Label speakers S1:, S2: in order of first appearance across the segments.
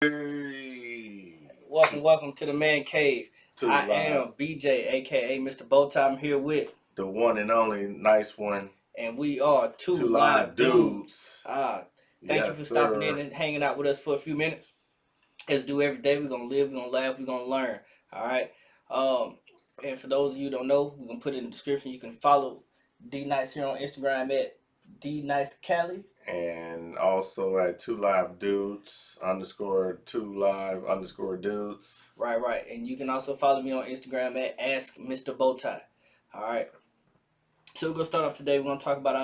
S1: Hey,
S2: Welcome to the Man Cave.
S1: to
S2: I
S1: live,
S2: am BJ, aka Mr. Bowtie. I'm here with,
S1: the one and only nice one,
S2: and we are two
S1: to live
S2: live dudes.
S1: dudes.
S2: Thank you
S1: Yes,
S2: for stopping
S1: sir.
S2: in and hanging out with us for a few minutes. As do every day, we're gonna live, we're gonna laugh, we're gonna learn. All right. Um, and for those of you who don't know, we're gonna put it in the description. You can follow D Nice here on Instagram at D Nice Cali.
S1: And also at two live dudes underscore two live underscore dudes.
S2: Right. And you can also follow me on Instagram at Ask Mr. Bowtie. All right. So we're gonna start off today. We're gonna talk about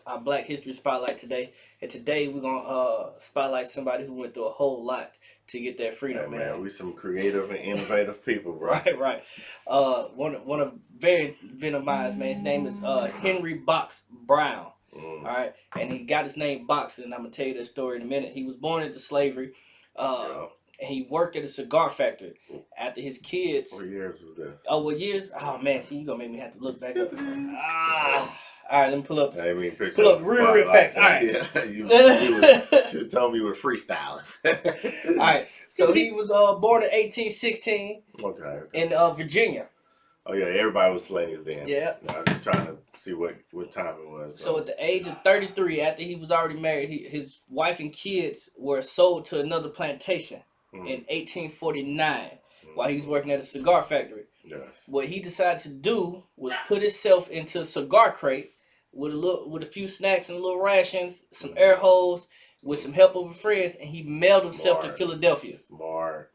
S2: our Black History Spotlight today, and today we're gonna spotlight somebody who went through a whole lot to get their
S1: Hey
S2: freedom,
S1: man,
S2: man.
S1: we some creative and innovative people, bro.
S2: Right. One of very venomized man. His name is Henry Box Brown.
S1: Mm,
S2: All right, and he got his name Box, and I'm gonna tell you that story in a minute. He was born into slavery. Uh,
S1: yeah.
S2: and he worked at a cigar factory. After his
S1: What
S2: kids
S1: years was that?
S2: Oh, what years? Oh man, see, you gonna make me have to look back up. All right. Let me
S1: I didn't mean picture
S2: pull
S1: on
S2: up
S1: the
S2: real
S1: spotlight.
S2: facts. All right.
S1: Yeah, she was telling me you were freestyling.
S2: All right. So he was born in 1816
S1: Okay.
S2: in Virginia.
S1: Oh yeah, everybody was slaves then.
S2: Yeah.
S1: I was just trying to see what time it was.
S2: So at the age of 33, after he was already married, his wife and kids were sold to another plantation in 1849 while he was working at a cigar factory.
S1: Yes.
S2: What he decided to do was put himself into a cigar crate with a few snacks and little rations, some air holes, with some help of friends, and he mailed himself to Philadelphia.
S1: Smart.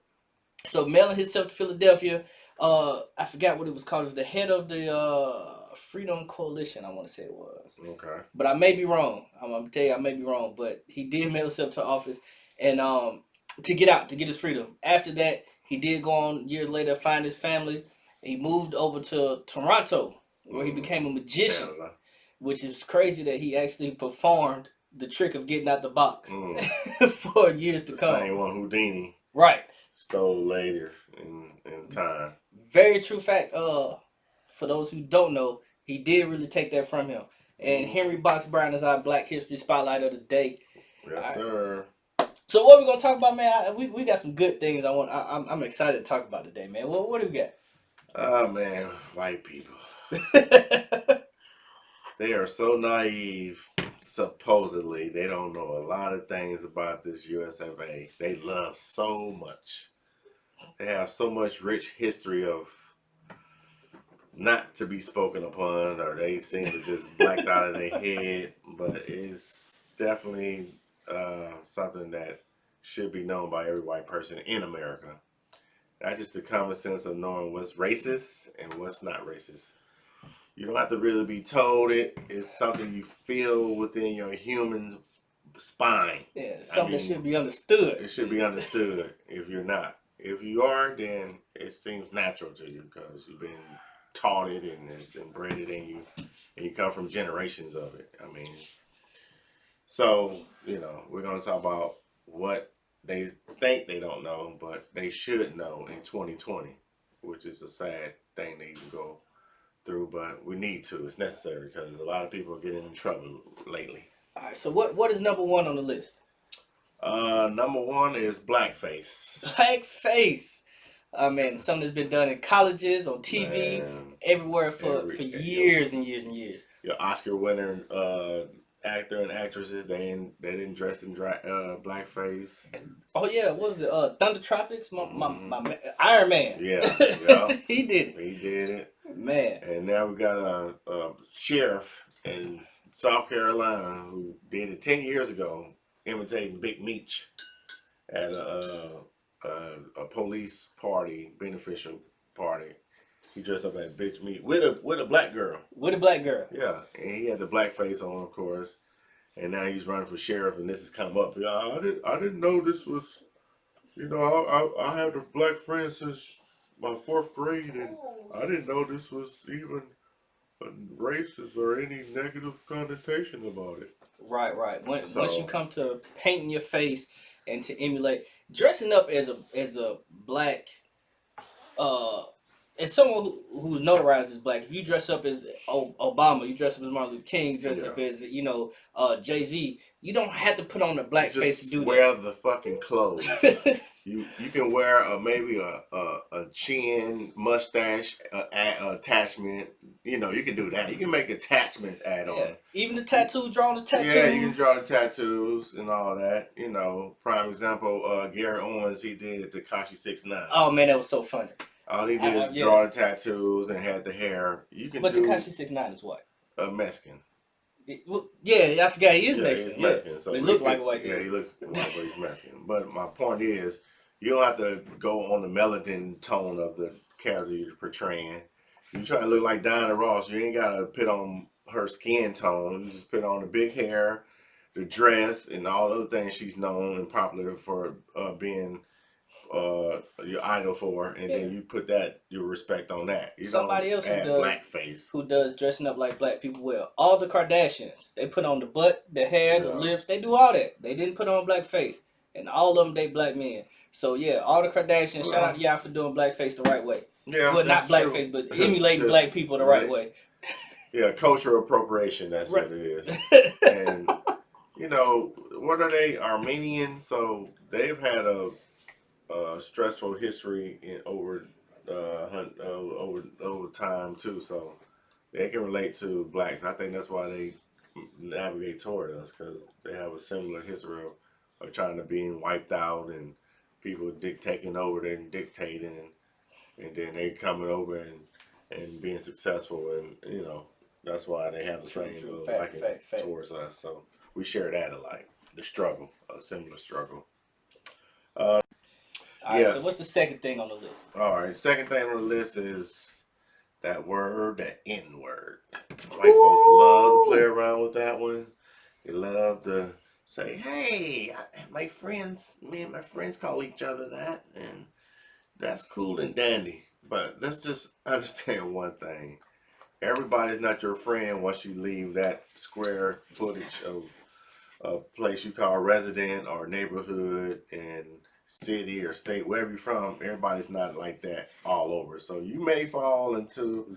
S2: So mailing himself to Philadelphia, I forgot what it was called. It was the head of the Freedom Coalition, I want to say it was.
S1: Okay.
S2: But I may be wrong. I'm gonna tell you, I may be wrong. But he did mail himself to office, and to get out, to get his freedom. After that, he did go on years later, find his family. He moved over to Toronto, where he became a magician,
S1: Canada.
S2: which is crazy that he actually performed the trick of getting out the box
S1: Mm.
S2: for years to
S1: The
S2: come.
S1: same one Houdini
S2: Right.
S1: stole later in time.
S2: Very true fact. For those who don't know, he did really take that from him. And Henry Box Brown is our Black History Spotlight of the day.
S1: Yes, sir.
S2: So what we gonna talk about, man? We got some good things. I'm excited to talk about today, man. What do we got?
S1: Oh man, white people. They are so naive. Supposedly, they don't know a lot of things about this US of A. They love so much. They have so much rich history of not to be spoken upon, or they seem to just blacked out of their head. But it's definitely something that should be known by every white person in America. Not just the common sense of knowing what's racist and what's not racist. You don't have to really be told it. It's something you feel within your human spine.
S2: Yeah, something that should be understood.
S1: It should be understood if you're not. If you are, then it seems natural to you because you've been taught it and it's inbred in you, and you come from generations of it. I mean, so we're gonna talk about what they think they don't know, but they should know in 2020, which is a sad thing to even go through, but we need to. It's necessary because a lot of people are getting in trouble lately.
S2: All right. So what is number one on the list?
S1: Number one is blackface.
S2: Blackface. I mean, something that's been done in colleges, on TV,
S1: Man,
S2: everywhere for years and years and years.
S1: Your Oscar winner actor and actresses, they didn't dress in blackface.
S2: Oh yeah, what was it? Thunder Tropics, my Iron Man.
S1: Yeah.
S2: He did it.
S1: He did it.
S2: Man.
S1: And now we got a sheriff in South Carolina who did it 10 years ago, imitating Big Meech at a police party, beneficial party. He dressed up as Big Meech with a black girl.
S2: With a black girl.
S1: Yeah, and he had the black face on, of course. And now he's running for sheriff, and this has come up. Yeah, I didn't know this was. I had a black friend since my fourth grade, and I didn't know this was even racist or any negative connotation about it.
S2: Right. Once you come to painting your face and to emulate dressing up as a black as someone who's notarized as black, if you dress up as Obama, you dress up as Martin Luther King, you dress
S1: Yeah.
S2: up as Jay-Z, you don't have to put on the
S1: You
S2: black face to
S1: just
S2: do
S1: wear the fucking clothes.
S2: that.
S1: You can wear maybe a chin mustache attachment. You know, you can do that. You can make attachments add
S2: Yeah,
S1: on.
S2: even the tattoo, drawing the
S1: Yeah, you can
S2: tattoos.
S1: draw the tattoos and all that. You know, prime example, Gary Owens, he did Takashi 6ix9ine.
S2: Oh man, that was so funny.
S1: All he did is
S2: Yeah,
S1: draw the tattoos and had the hair. You can
S2: but
S1: do
S2: Takashi 6ix9ine is what?
S1: a Mexican.
S2: Yeah, I forgot he is
S1: Yeah,
S2: Mexican.
S1: he's
S2: Yeah,
S1: Mexican,
S2: but he
S1: so
S2: looked like a white
S1: yeah,
S2: dude.
S1: he looks white, but he's Mexican. But my point is, you don't have to go on the melanin tone of the character you're portraying. You try to look like Diana Ross, you ain't gotta put on her skin tone. You just put on the big hair, the dress, and all the other things she's known and popular for being your idol for, and
S2: Yeah.
S1: then you put that your respect on that. You don't
S2: Somebody else
S1: add blackface.
S2: who does dressing up like black people well. All the Kardashians, they put on the butt, the hair, the
S1: Yeah.
S2: lips. They do all that. They didn't put on blackface, and all of them they black men. So yeah, all the Kardashians. Shout out to y'all for doing blackface the right way.
S1: Yeah,
S2: Well, not
S1: that's
S2: blackface,
S1: true.
S2: but emulating
S1: Just
S2: black people the right way.
S1: Yeah, cultural appropriation. That's
S2: Right.
S1: what it is. And you know, what are they? Armenian. So they've had a stressful history in over time too. So they can relate to blacks. I think that's why they navigate toward us because they have a similar history of trying to being wiped out and people taking over and dictating and then they coming over and being successful and you know that's why they have the
S2: True,
S1: same
S2: true.
S1: liking
S2: Facts.
S1: towards us. So we share that alike. The struggle, a similar struggle.
S2: All right.
S1: Yeah.
S2: So what's the second thing on the list?
S1: All right. Second thing on the list is that word, that N word. White folks love to play around with that one. They love to say, "Hey, me and my friends call each other that," and that's cool and dandy. But let's just understand one thing. Everybody's not your friend once you leave that square footage of a place you call resident or neighborhood and city or state, wherever you're from. Everybody's not like that all over. So you may fall into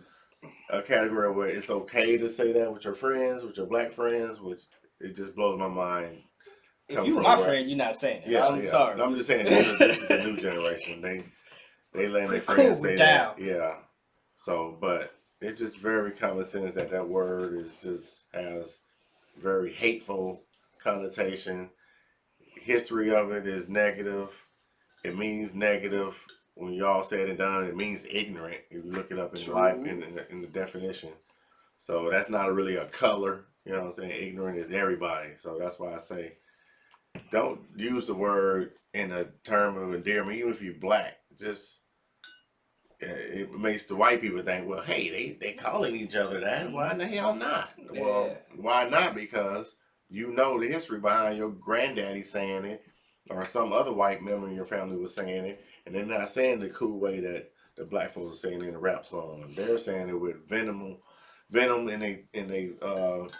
S1: a category where it's okay to say that with your friends, with your black friends, which it just blows my mind.
S2: If
S1: Come
S2: you
S1: from
S2: my
S1: where?
S2: friend, you're not saying it.
S1: Yeah,
S2: I'm
S1: yeah.
S2: sorry.
S1: I'm just saying this is the new generation. They letting their
S2: We're cool.
S1: friends
S2: We're
S1: say
S2: down.
S1: that. Yeah. So, but it's just very common sense that that word is just has very hateful connotation. History of it is negative. It means negative when you all said and done. It means ignorant if you look it up in life
S2: True.
S1: in the definition. So that's not really a color. You know what I'm saying? Ignorant is everybody. So that's why I say don't use the word in a term of endearment, even if you're black. Just it makes the white people think, well, hey, they calling each other that. Why in the hell not?
S2: Yeah.
S1: Well, why not? Because you know the history behind your granddaddy saying it, or some other white member in your family was saying it, and they're not saying the cool way that the black folks are saying it in a rap song. They're saying it with venom in they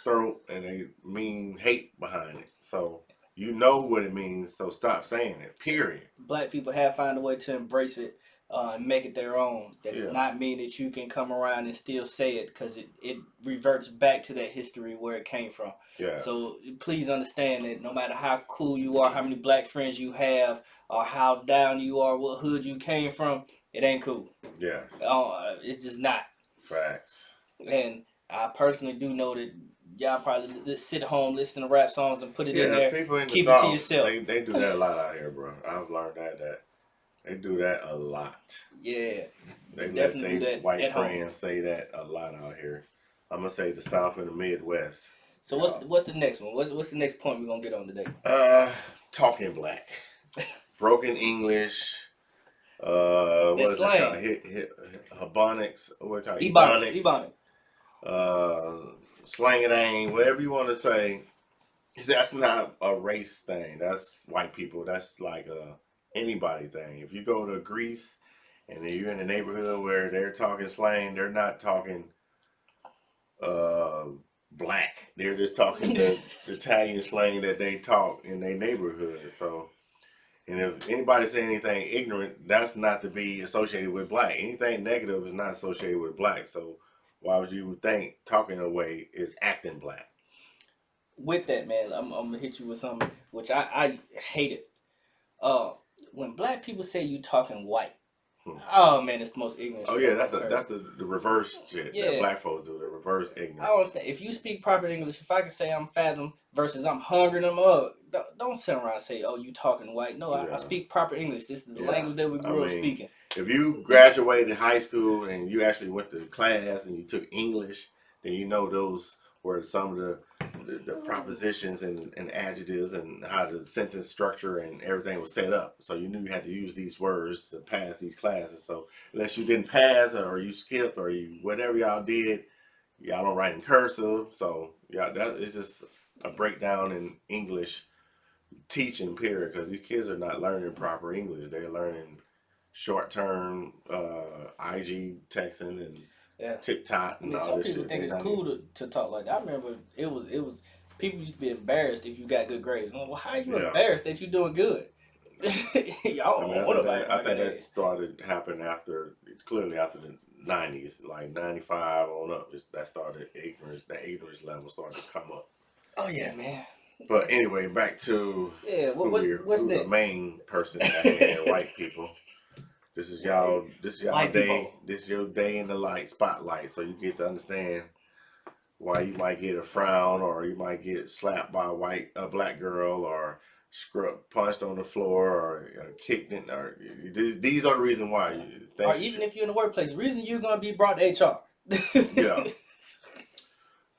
S1: throat, and they mean hate behind it. So you know what it means. So stop saying it. Period.
S2: Black people have found a way to embrace it and make it their own. That does
S1: Yeah.
S2: not mean that you can come around and still say it because it reverts back to that history where it came from.
S1: Yeah.
S2: So please understand that no matter how cool you are, how many black friends you have, or how down you are, what hood you came from, it ain't cool.
S1: Yeah.
S2: It's just not.
S1: Facts.
S2: And I personally do know that y'all probably just sit home, listen to rap songs, and put it in
S1: Yeah,
S2: there.
S1: people in the
S2: Keep it to
S1: South,
S2: yourself.
S1: they do that a lot out here, bro. I've learned that they do that a lot.
S2: Yeah,
S1: They let
S2: definitely
S1: they
S2: do that
S1: white
S2: at home.
S1: friends say that a lot out here. I'm gonna say the South and the Midwest.
S2: So
S1: Yeah.
S2: what's the next one? What's the next point we're gonna get on today?
S1: Talking black, broken English. What is it called?
S2: Slang.
S1: Habonics. What it called?
S2: Ebonics. Ebonics.
S1: Slang it ain't. Whatever you want to say. That's not a race thing. That's white people. That's like a anybody thing. If you go to Greece and you're in a neighborhood where they're talking slang, they're not talking uh, black. They're just talking the Italian slang that they talk in their neighborhood. So And if anybody say anything ignorant, that's not to be associated with black. Anything negative is not associated with black. So why would you think talking away is acting black?
S2: With that, man, I'm gonna hit you with something which I hate it. Uh, when black people say you talking white,
S1: Hmm.
S2: oh man, it's the most ignorant
S1: Oh
S2: shit
S1: yeah,
S2: I've
S1: that's
S2: ever
S1: the
S2: heard.
S1: that's the reverse shit that
S2: Yeah,
S1: black folks do. The reverse
S2: I don't
S1: ignorance.
S2: understand. If you speak proper English, if I can say I'm fathom versus I'm hungering them up, don't sit around and say, oh, you talking white. No, I
S1: Yeah,
S2: speak proper English. This is the
S1: yeah.
S2: language that we
S1: I
S2: grew up
S1: mean,
S2: speaking.
S1: if you graduated high school and you actually went to class and you took English, then you know those were some of the propositions and adjectives and how the sentence structure and everything was set up. So you knew you had to use these words to pass these classes. So unless you didn't pass or you skipped or you whatever y'all did, y'all don't write in cursive. So yeah, that is just a breakdown in English teaching period because these kids are not learning proper English. They're learning short term IG texting and
S2: Yeah.
S1: TikTok
S2: I
S1: and
S2: mean,
S1: all
S2: some
S1: this
S2: people
S1: shit.
S2: think
S1: They
S2: it's
S1: not
S2: cool
S1: even.
S2: to talk like that. I remember it was people used to be embarrassed if you got good grades. Well, how are you
S1: Yeah,
S2: embarrassed that you're doing good?
S1: I mean,
S2: Y'all don't want nobody to
S1: I
S2: look at
S1: think
S2: that.
S1: that started happening after clearly after the '90s, like '95 on up. That started ignorance. That ignorance level started to come up.
S2: Oh yeah, man.
S1: But anyway, back to
S2: Yeah. What's
S1: who the
S2: next?
S1: main person at hand, white people.
S2: White
S1: This is y'all
S2: white
S1: day.
S2: people.
S1: This is your day in the light spotlight, so you get to understand why you might get a frown or you might get slapped by a black girl or punched on the floor or kicked in or these are the reason why
S2: Yeah. Or
S1: things you
S2: even
S1: should.
S2: if you're in the workplace, reason you're gonna be brought to HR.
S1: Yeah.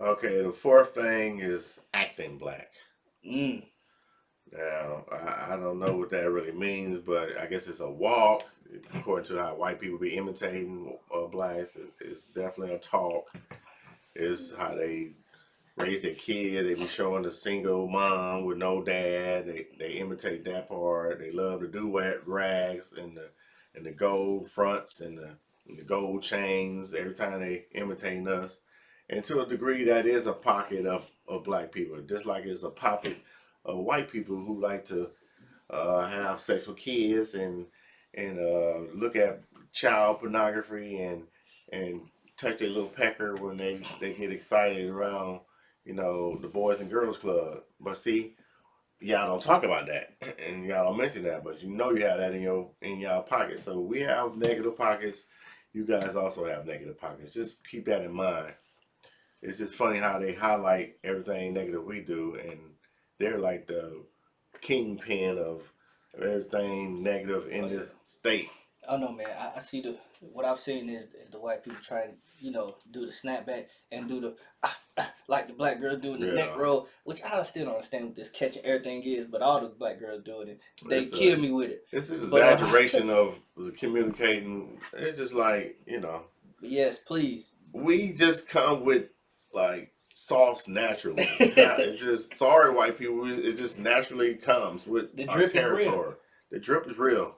S1: Okay. The fourth thing is acting black.
S2: mm.
S1: Now I don't know what that really means, but I guess it's a walk. According to how white people be imitating blacks, it's definitely a talk. It's how they raise their kid. They be showing the single mom with no dad. They imitate that part. They love the do rags and the gold fronts and the gold chains. Every time they imitating us, and to a degree, that is a pocket of black people, just like it's a pocket of white people who like to have sex with kids and look at child pornography and touch their little pecker when they get excited around the Boys and Girls Club. But see, y'all don't talk about that and y'all don't mention that, but you have that in y'all pocket. So we have negative pockets. You guys also have negative pockets. Just keep that in mind. It's just funny how they highlight everything negative we do, and they're like the kingpin of everything negative
S2: Oh
S1: in
S2: yeah.
S1: this state.
S2: Oh no, man. I see what I've seen is the white people try and do the snapback and do the like the black girls doing the neck
S1: Yeah,
S2: roll, which I still don't understand what this catching everything is, but all the black girls doing it. They
S1: it's
S2: kill me with it.
S1: it's this
S2: But
S1: exaggeration of the communicating. It's just like
S2: but yes, please.
S1: we just come with like sauce naturally. It's just sorry, white people. It just naturally comes with
S2: The
S1: our
S2: drip is real.
S1: territory. The drip is real.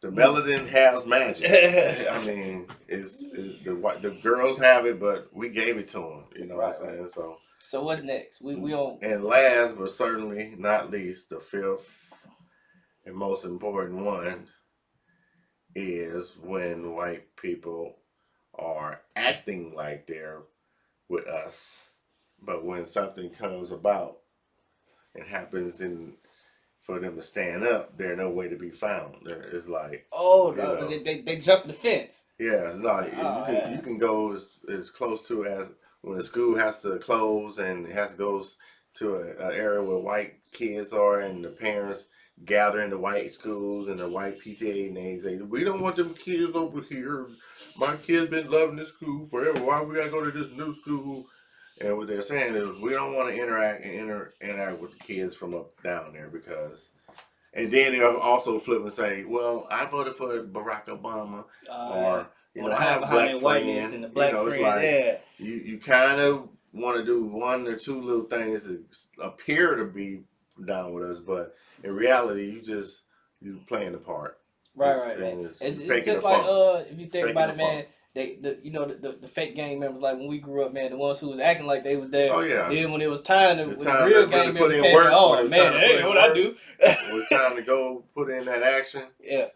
S1: The
S2: Mm.
S1: melanin has magic. I mean, the girls have it, but we gave it to them. You know what I'm
S2: Right, right.
S1: saying? So,
S2: So what's next? We on.
S1: and last but certainly not least, the fifth and most important one is when white people are acting like they're with us, but when something comes about and happens in for them to stand up, they're no way to be found. It's like,
S2: Oh,
S1: you know,
S2: they jumped the fence.
S1: yeah, it's not.
S2: Oh
S1: You
S2: yeah.
S1: can go as close to as when the school has to close and it has to go to an area where white kids are and the parents gather in the white schools and the white PTA and they say we don't want them kids over here. My kid's been loving this school forever. Why we gotta go to this new school? And what they're saying is we don't want to interact with the kids from up down there because and then they'll also flip and say, "Well, I voted for Barack Obama,"
S2: Yeah.
S1: or
S2: Want to
S1: I
S2: hide
S1: have
S2: behind
S1: black
S2: their whiteness and
S1: friend.
S2: the black
S1: It's
S2: friends.
S1: like
S2: Yeah.
S1: you kind of want to do one or two little things that appear to be down with us, but in reality, you playing the part.
S2: Right, right, man.
S1: And it's
S2: It's
S1: faking the
S2: just like
S1: funk,
S2: if you think
S1: faking
S2: about
S1: the
S2: it,
S1: funk.
S2: man. the fake gang members, like when we grew up, man, the ones who was acting like they was there.
S1: Oh yeah.
S2: Then when it was time to,
S1: The
S2: when the
S1: time
S2: real
S1: to
S2: gang
S1: really put
S2: members
S1: in
S2: came in,
S1: work, when it
S2: oh
S1: was
S2: man,
S1: time to
S2: that
S1: put
S2: ain't
S1: in
S2: what I
S1: work,
S2: do.
S1: when it was time to go put in that action,
S2: Yeah.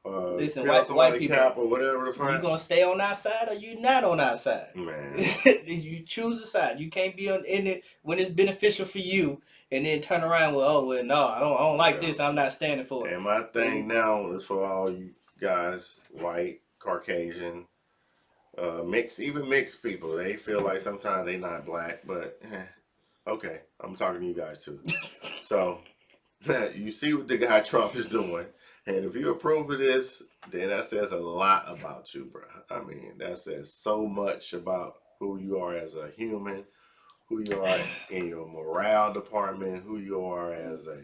S2: Listen,
S1: peel
S2: white
S1: somebody
S2: people,
S1: cap or whatever the
S2: you
S1: fuck.
S2: gonna stay on our side or you not on our side?
S1: Man.
S2: You choose a side. You can't be in it when it's beneficial for you, and then turn around with, oh well, no, I don't like
S1: Yeah.
S2: this. I'm not standing for it.
S1: And my thing now is for all you guys, white, Caucasian, even mixed people. They feel like sometimes they not black, but okay, I'm talking to you guys too. So you see what the guy Trump is doing, and if you approve of this, then that says a lot about you, bro. I mean, that says so much about who you are as a human, who you are in your morale department, who you are as a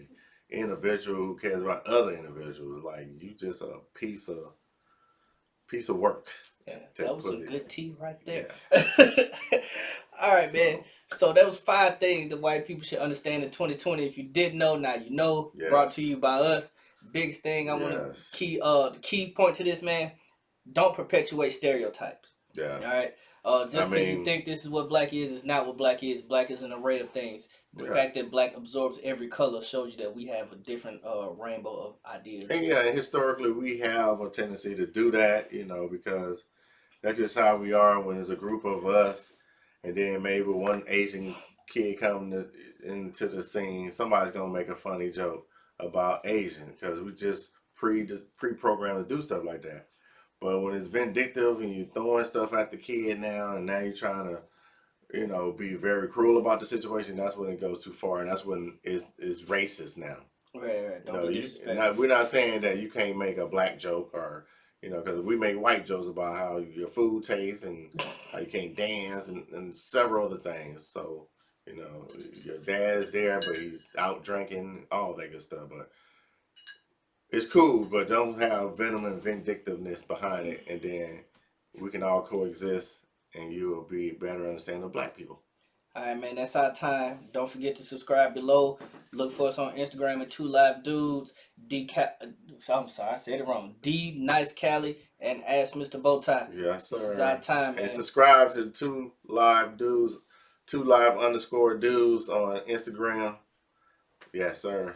S1: individual who cares about other individuals. Like you just a piece of work.
S2: Yeah,
S1: To
S2: that was
S1: put
S2: some
S1: it.
S2: good tea right there.
S1: Yes.
S2: All right, man. So that was 5 things that white people should understand in 2020. If you didn't know, now you know.
S1: Yes.
S2: Brought to you by us. Biggest thing I want to the key point to this, man. Don't perpetuate stereotypes.
S1: Yes.
S2: All right. Just because you think this is what black is not what black is. Black is an array of things. The fact that black absorbs every color shows you that we have a different rainbow of ideas.
S1: And yeah, and historically we have a tendency to do that, because that's just how we are when there's a group of us, and then maybe one Asian kid coming into the scene, somebody's gonna make a funny joke about Asian because we just pre-programmed to do stuff like that. But when it's vindictive and you're throwing stuff at the kid now, and now you're trying to, be very cruel about the situation, that's when it goes too far, and that's when it's racist now.
S2: Right. Don't be disrespectful.
S1: We're not saying that you can't make a black joke or, because we make white jokes about how your food tastes and how you can't dance and several other things. So, your dad is there, but he's out drinking, all that good stuff. But it's cool, but don't have venom and vindictiveness behind it, and then we can all coexist, and you will be better understanding of black people.
S2: All right, man, that's our time. Don't forget to subscribe below. Look for us on Instagram at 2LiveDudes. I'm sorry, I said it wrong. D Nice Cali and Ask Mr. Bowtie.
S1: Yes, sir.
S2: This is our time, man.
S1: And subscribe to 2Live_Dudes on Instagram. Yes, sir.